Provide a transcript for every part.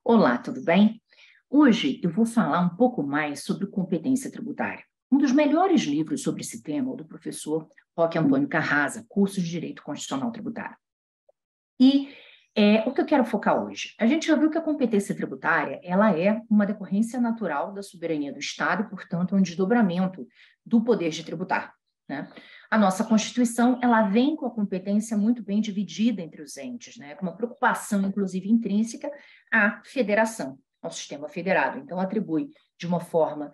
Olá, tudo bem? Hoje eu vou falar um pouco mais sobre competência tributária. Um dos melhores livros sobre esse tema é o do professor Roque Antônio Carrasa, Curso de Direito Constitucional Tributário. E o que eu quero focar hoje? A gente já viu que a competência tributária ela é uma decorrência natural da soberania do Estado e, portanto, é um desdobramento do poder de tributar, né? A nossa Constituição ela vem com a competência muito bem dividida entre os entes, né? Com uma preocupação, inclusive, intrínseca à federação, ao sistema federado. Então, atribui de uma forma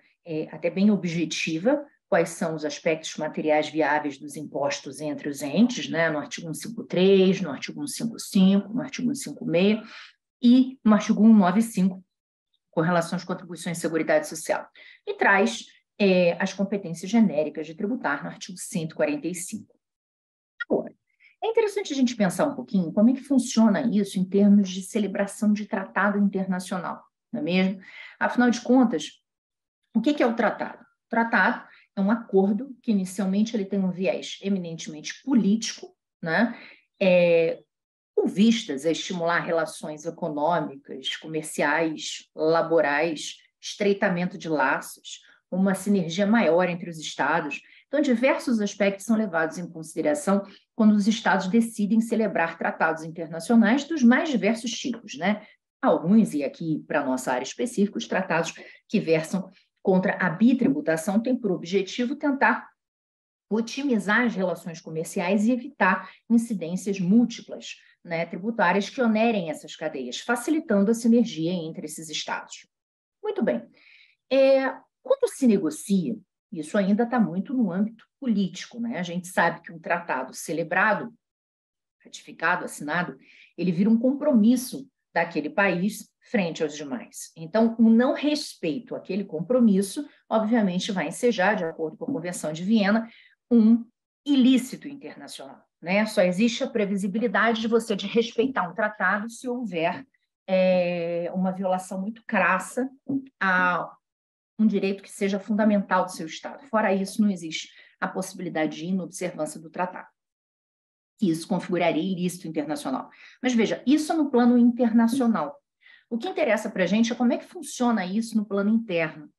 até bem objetiva quais são os aspectos materiais viáveis dos impostos entre os entes, né? No artigo 153, no artigo 155, no artigo 156 e no artigo 195, com relação às contribuições de seguridade social. E traz as competências genéricas de tributar no artigo 145. Agora, é interessante a gente pensar um pouquinho como é que funciona isso em termos de celebração de tratado internacional, não é mesmo? Afinal de contas, o que é o tratado? O tratado é um acordo que inicialmente ele tem um viés eminentemente político, né? Com vistas a estimular relações econômicas, comerciais, laborais, estreitamento de laços, uma sinergia maior entre os Estados. Então, diversos aspectos são levados em consideração quando os Estados decidem celebrar tratados internacionais dos mais diversos tipos, né? Alguns, e aqui para a nossa área específica, os tratados que versam contra a bitributação têm por objetivo tentar otimizar as relações comerciais e evitar incidências múltiplas, né, tributárias que onerem essas cadeias, facilitando a sinergia entre esses estados. Muito bem. Quando se negocia, isso ainda está muito no âmbito político, né? A gente sabe que um tratado celebrado, ratificado, assinado, ele vira um compromisso daquele país frente aos demais. Então, o não respeito àquele compromisso, obviamente, vai ensejar, de acordo com a Convenção de Viena, um ilícito internacional, né? Só existe a previsibilidade de você de respeitar um tratado se houver uma violação muito crassa a um direito que seja fundamental do seu Estado. Fora isso, não existe a possibilidade de inobservância do tratado. Isso configuraria ilícito internacional. Mas veja, isso é no plano internacional. O que interessa para a gente é como é que funciona isso no plano interno.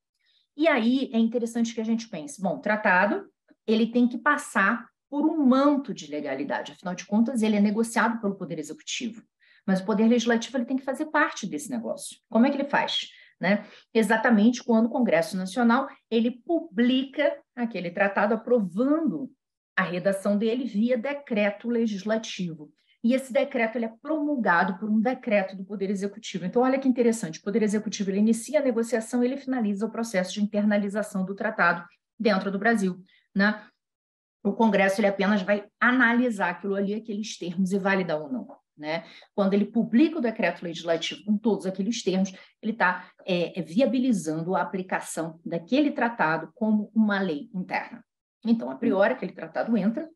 E aí é interessante que a gente pense, bom, o tratado ele tem que passar por um manto de legalidade, afinal de contas ele é negociado pelo Poder Executivo, mas o Poder Legislativo ele tem que fazer parte desse negócio. Como é que ele faz? Né? Exatamente quando o Congresso Nacional ele publica aquele tratado aprovando a redação dele via decreto legislativo. E esse decreto ele é promulgado por um decreto do Poder Executivo. Então, olha que interessante, o Poder Executivo ele inicia a negociação, ele finaliza o processo de internalização do tratado dentro do Brasil, né? O Congresso ele apenas vai analisar aquilo ali, aqueles termos, e validar ou não, né? Quando ele publica o decreto legislativo com todos aqueles termos, ele está viabilizando a aplicação daquele tratado como uma lei interna. Então, a priori, aquele tratado entra,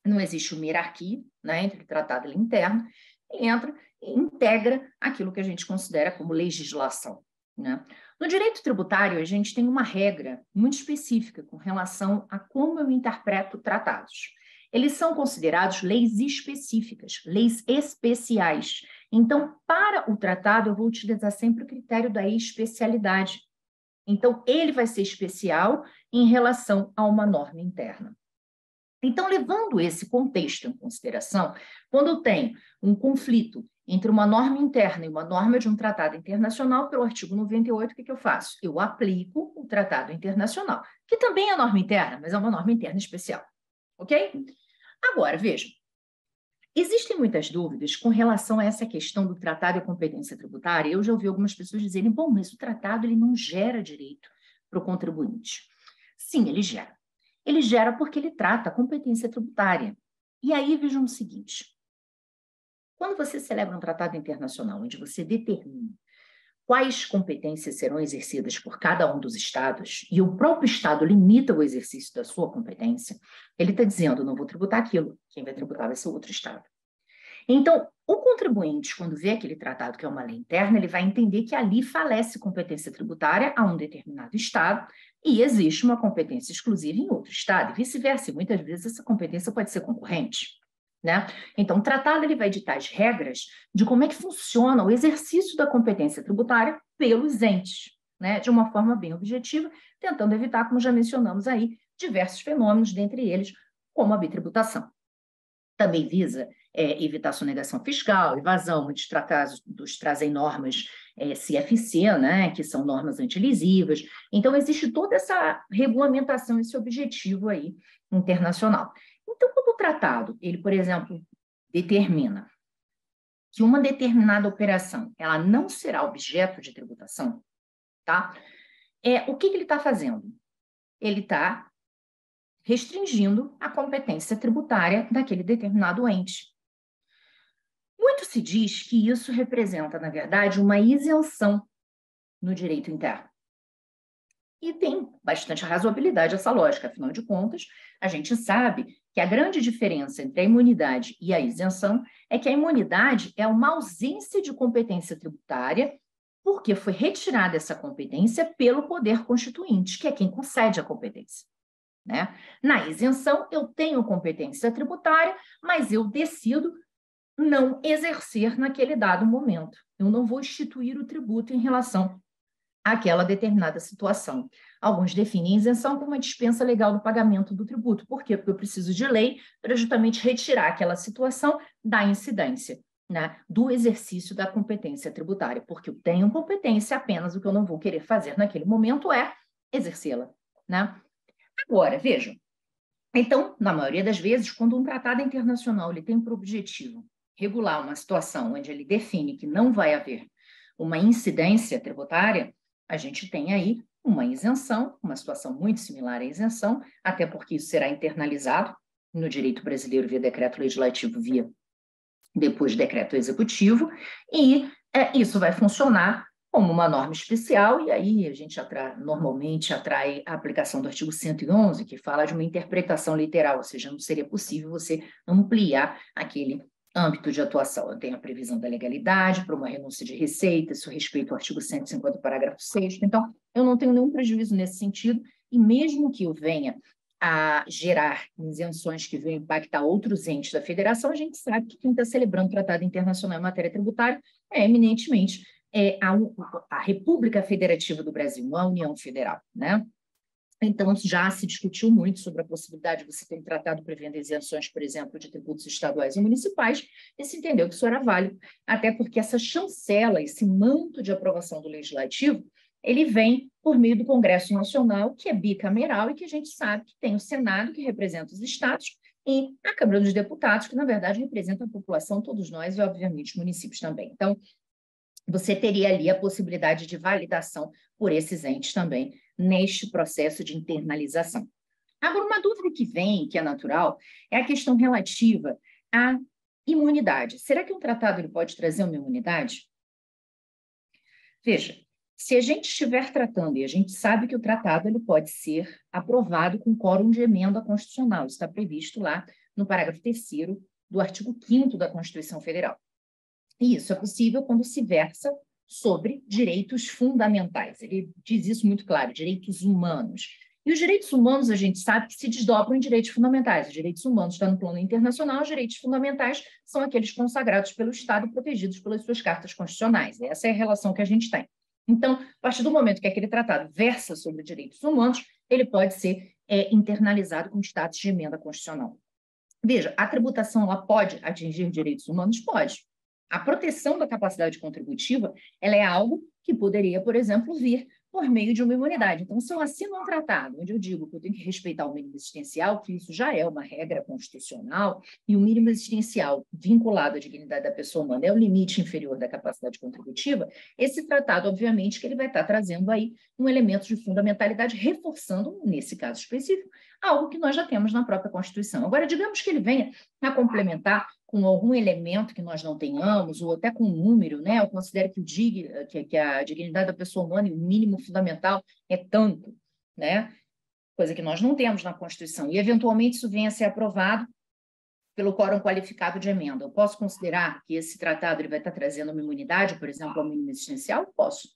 não existe uma hierarquia, né, entre o tratado e o interno, ele entra e integra aquilo que a gente considera como legislação, né? No direito tributário, a gente tem uma regra muito específica com relação a como eu interpreto tratados. Eles são considerados leis específicas, leis especiais. Então, para o tratado, eu vou utilizar sempre o critério da especialidade. Então, ele vai ser especial em relação a uma norma interna. Então, levando esse contexto em consideração, quando eu tenho um conflito entre uma norma interna e uma norma de um tratado internacional, pelo artigo 98, o que eu faço? Eu aplico o tratado internacional, que também é norma interna, mas é uma norma interna especial. Ok? Agora, veja, existem muitas dúvidas com relação a essa questão do tratado e a competência tributária. Eu já ouvi algumas pessoas dizerem, bom, mas o tratado ele não gera direito para o contribuinte. Sim, ele gera. Ele gera porque ele trata a competência tributária. E aí vejam o seguinte, quando você celebra um tratado internacional onde você determina quais competências serão exercidas por cada um dos estados, e o próprio estado limita o exercício da sua competência, ele está dizendo, não vou tributar aquilo, quem vai tributar vai ser outro estado. Então, o contribuinte, quando vê aquele tratado que é uma lei interna, ele vai entender que ali falece competência tributária a um determinado estado e existe uma competência exclusiva em outro estado, e vice-versa. Muitas vezes essa competência pode ser concorrente. né? Então, o tratado ele vai ditar as regras de como é que funciona o exercício da competência tributária pelos entes, né? De uma forma bem objetiva, tentando evitar, como já mencionamos aí, diversos fenômenos, dentre eles, como a bitributação. Também visa evitar sonegação fiscal, evasão, muitos tratados trazem normas CFC, né, que são normas antilisivas. Então, existe toda essa regulamentação, esse objetivo aí internacional. Então, quando o tratado, ele, por exemplo, determina que uma determinada operação ela não será objeto de tributação, tá? O que ele está fazendo? Ele está restringindo a competência tributária daquele determinado ente. Muito se diz que isso representa, na verdade, uma isenção no direito interno. E tem bastante razoabilidade essa lógica, afinal de contas, a gente sabe que a grande diferença entre a imunidade e a isenção é que a imunidade é uma ausência de competência tributária porque foi retirada essa competência pelo poder constituinte, que é quem concede a competência. Né? Na isenção, eu tenho competência tributária, mas eu decido não exercer naquele dado momento. Eu não vou instituir o tributo em relação àquela determinada situação. Alguns definem isenção como uma dispensa legal do pagamento do tributo. Por quê? Porque eu preciso de lei para justamente retirar aquela situação da incidência, né, do exercício da competência tributária, porque eu tenho competência, apenas o que eu não vou querer fazer naquele momento é exercê-la, né? Agora, vejam, então, na maioria das vezes, quando um tratado internacional ele tem por objetivo regular uma situação onde ele define que não vai haver uma incidência tributária, a gente tem aí uma isenção, uma situação muito similar à isenção, até porque isso será internalizado no direito brasileiro via decreto legislativo, depois decreto executivo, e isso vai funcionar como uma norma especial, e aí a gente normalmente atrai a aplicação do artigo 111, que fala de uma interpretação literal, ou seja, não seria possível você ampliar aquele âmbito de atuação. Eu tenho a previsão da legalidade para uma renúncia de receita, isso respeita o artigo 150, parágrafo 6º, então eu não tenho nenhum prejuízo nesse sentido, e mesmo que eu venha a gerar isenções que venham impactar outros entes da federação, a gente sabe que quem está celebrando o tratado internacional em matéria tributária é eminentemente a República Federativa do Brasil, não a União Federal, né? Então, já se discutiu muito sobre a possibilidade de você ter um tratado prevendo isenções, por exemplo, de tributos estaduais e municipais, e se entendeu que isso era válido, até porque essa chancela, esse manto de aprovação do Legislativo, ele vem por meio do Congresso Nacional, que é bicameral, e que a gente sabe que tem o Senado, que representa os estados, e a Câmara dos Deputados, que, na verdade, representa a população, todos nós, e, obviamente, os municípios também. Então, você teria ali a possibilidade de validação por esses entes também, neste processo de internalização. Agora, uma dúvida que vem, que é natural, é a questão relativa à imunidade. Será que um tratado ele pode trazer uma imunidade? Veja, se a gente estiver tratando, e a gente sabe que o tratado ele pode ser aprovado com quórum de emenda constitucional, isso está previsto lá no parágrafo 3º do artigo 5º da Constituição Federal. E isso é possível quando se versa sobre direitos fundamentais. Ele diz isso muito claro, direitos humanos. E os direitos humanos, a gente sabe que se desdobram em direitos fundamentais. Os direitos humanos estão no plano internacional, os direitos fundamentais são aqueles consagrados pelo Estado e protegidos pelas suas cartas constitucionais. Essa é a relação que a gente tem. Então, a partir do momento que aquele tratado versa sobre direitos humanos, ele pode ser internalizado com status de emenda constitucional. Veja, a tributação ela pode atingir direitos humanos? Pode. A proteção da capacidade contributiva, ela é algo que poderia, por exemplo, vir por meio de uma imunidade. Então, se eu assino um tratado onde eu digo que eu tenho que respeitar o mínimo existencial, que isso já é uma regra constitucional, e o mínimo existencial vinculado à dignidade da pessoa humana é o limite inferior da capacidade contributiva, esse tratado, obviamente, que ele vai estar trazendo aí um elemento de fundamentalidade, reforçando, nesse caso específico, algo que nós já temos na própria Constituição. Agora, digamos que ele venha a complementar com algum elemento que nós não tenhamos, ou até com um número, né? Eu considero que a dignidade da pessoa humana e o mínimo fundamental é tanto, né? Coisa que nós não temos na Constituição. E, eventualmente, isso venha a ser aprovado pelo quórum qualificado de emenda. Eu posso considerar que esse tratado ele vai estar trazendo uma imunidade, por exemplo, ao mínimo existencial? Posso.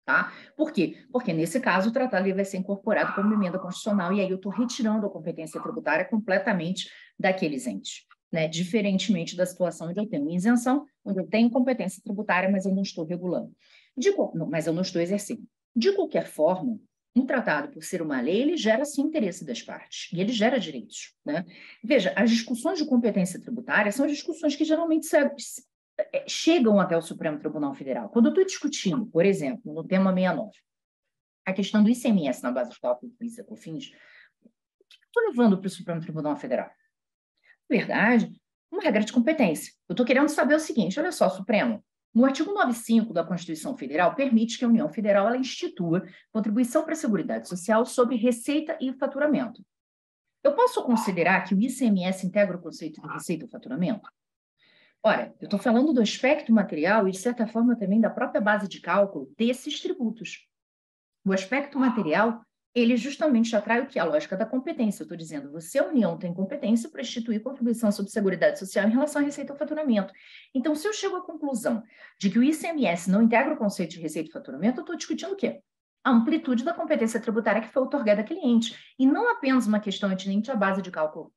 Tá? Por quê? Porque, nesse caso, o tratado vai ser incorporado como emenda constitucional e aí eu estou retirando a competência tributária completamente daqueles entes, né? Diferentemente da situação onde eu tenho isenção, onde eu tenho competência tributária, mas eu não estou regulando. Mas eu não estou exercendo. De qualquer forma, um tratado, por ser uma lei, ele gera, sim, interesse das partes, e ele gera direitos, né? Veja, as discussões de competência tributária são discussões que geralmente chegam até o Supremo Tribunal Federal. Quando eu estou discutindo, por exemplo, no tema 69, a questão do ICMS na base de cálculo do PIS e COFINS, o que eu estou levando para o Supremo Tribunal Federal? Na verdade, uma regra de competência. Eu estou querendo saber o seguinte, olha só, Supremo, no artigo 95 da Constituição Federal, permite que a União Federal ela institua contribuição para a Seguridade Social sobre receita e faturamento. Eu posso considerar que o ICMS integra o conceito de receita e faturamento? Ora, eu estou falando do aspecto material e, de certa forma, também da própria base de cálculo desses tributos. O aspecto material, ele justamente atrai o que? A lógica da competência. Eu estou dizendo, você, a União, tem competência para instituir contribuição sobre Seguridade Social em relação à receita ou faturamento. Então, se eu chego à conclusão de que o ICMS não integra o conceito de receita e faturamento, eu estou discutindo o quê? A amplitude da competência tributária que foi outorgada a cliente. E não apenas uma questão atinente à base de cálculo,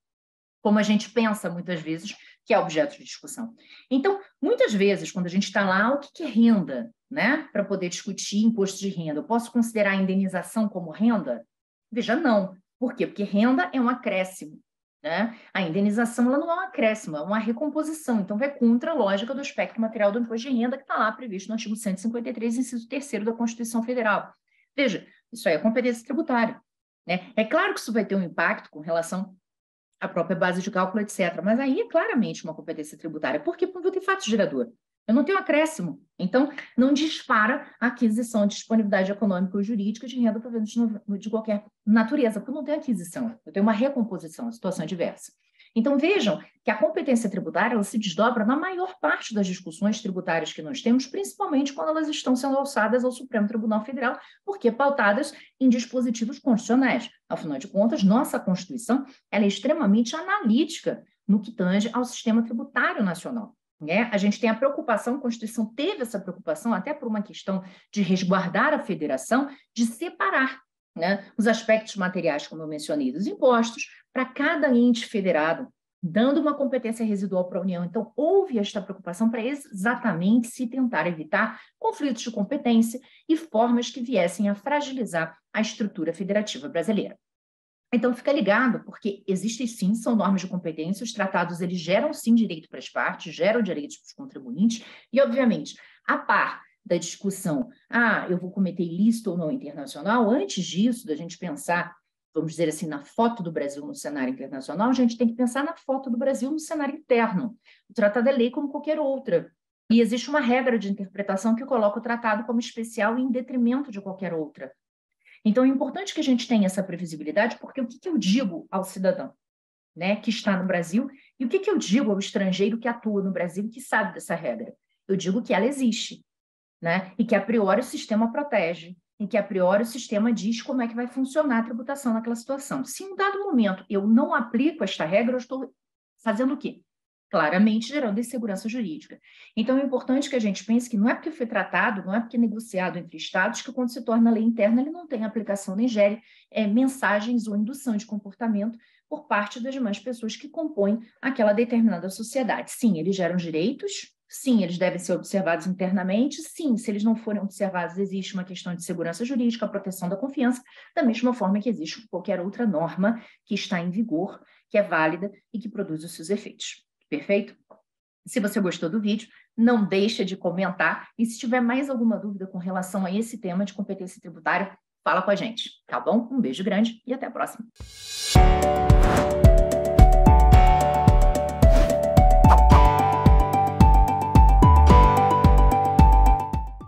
como a gente pensa muitas vezes, que é objeto de discussão. Então, muitas vezes, quando a gente está lá, o que é renda, né? Para poder discutir imposto de renda, eu posso considerar a indenização como renda? Veja, não. Por quê? Porque renda é um acréscimo, né? A indenização ela não é um acréscimo, é uma recomposição. Então, vai contra a lógica do aspecto material do imposto de renda que está lá previsto no artigo 153, inciso 3º da Constituição Federal. Veja, isso aí é competência tributária, né? É claro que isso vai ter um impacto com relação a própria base de cálculo, etc. Mas aí é claramente uma competência tributária. Por quê? Porque eu tenho fato gerador. Eu não tenho acréscimo. Então, não dispara a aquisição de disponibilidade econômica ou jurídica de renda de qualquer natureza, porque eu não tenho aquisição. Eu tenho uma recomposição, a situação é diversa. Então, vejam que a competência tributária ela se desdobra na maior parte das discussões tributárias que nós temos, principalmente quando elas estão sendo alçadas ao Supremo Tribunal Federal, porque pautadas em dispositivos constitucionais. Afinal de contas, nossa Constituição ela é extremamente analítica no que tange ao sistema tributário nacional. A gente tem a preocupação, a Constituição teve essa preocupação, até por uma questão de resguardar a federação, de separar, né, os aspectos materiais, como eu mencionei, dos impostos, para cada ente federado, dando uma competência residual para a União. Então, houve esta preocupação para exatamente se tentar evitar conflitos de competência e formas que viessem a fragilizar a estrutura federativa brasileira. Então, fica ligado, porque existem sim, são normas de competência, os tratados eles geram sim direito para as partes, geram direitos para os contribuintes, e, obviamente, a par da discussão, eu vou cometer ilícito ou não internacional, antes disso, da gente pensar, vamos dizer assim, na foto do Brasil no cenário internacional, a gente tem que pensar na foto do Brasil no cenário interno. O tratado é lei como qualquer outra, e existe uma regra de interpretação que coloca o tratado como especial em detrimento de qualquer outra. Então, é importante que a gente tenha essa previsibilidade, porque o que eu digo ao cidadão, né, que está no Brasil, e o que eu digo ao estrangeiro que atua no Brasil e que sabe dessa regra? Eu digo que ela existe, né, e que a priori o sistema protege, e que a priori o sistema diz como é que vai funcionar a tributação naquela situação. Se em um dado momento eu não aplico esta regra, eu estou fazendo o quê? Claramente gerando insegurança jurídica. Então, é importante que a gente pense que não é porque foi tratado, não é porque é negociado entre estados, que quando se torna lei interna, ele não tem aplicação nem gere mensagens ou indução de comportamento por parte das demais pessoas que compõem aquela determinada sociedade. Sim, eles geram direitos, sim, eles devem ser observados internamente, sim, se eles não forem observados, existe uma questão de segurança jurídica, proteção da confiança, da mesma forma que existe qualquer outra norma que está em vigor, que é válida e que produz os seus efeitos. Perfeito? Se você gostou do vídeo, não deixa de comentar e se tiver mais alguma dúvida com relação a esse tema de competência tributária, fala com a gente, tá bom? Um beijo grande e até a próxima.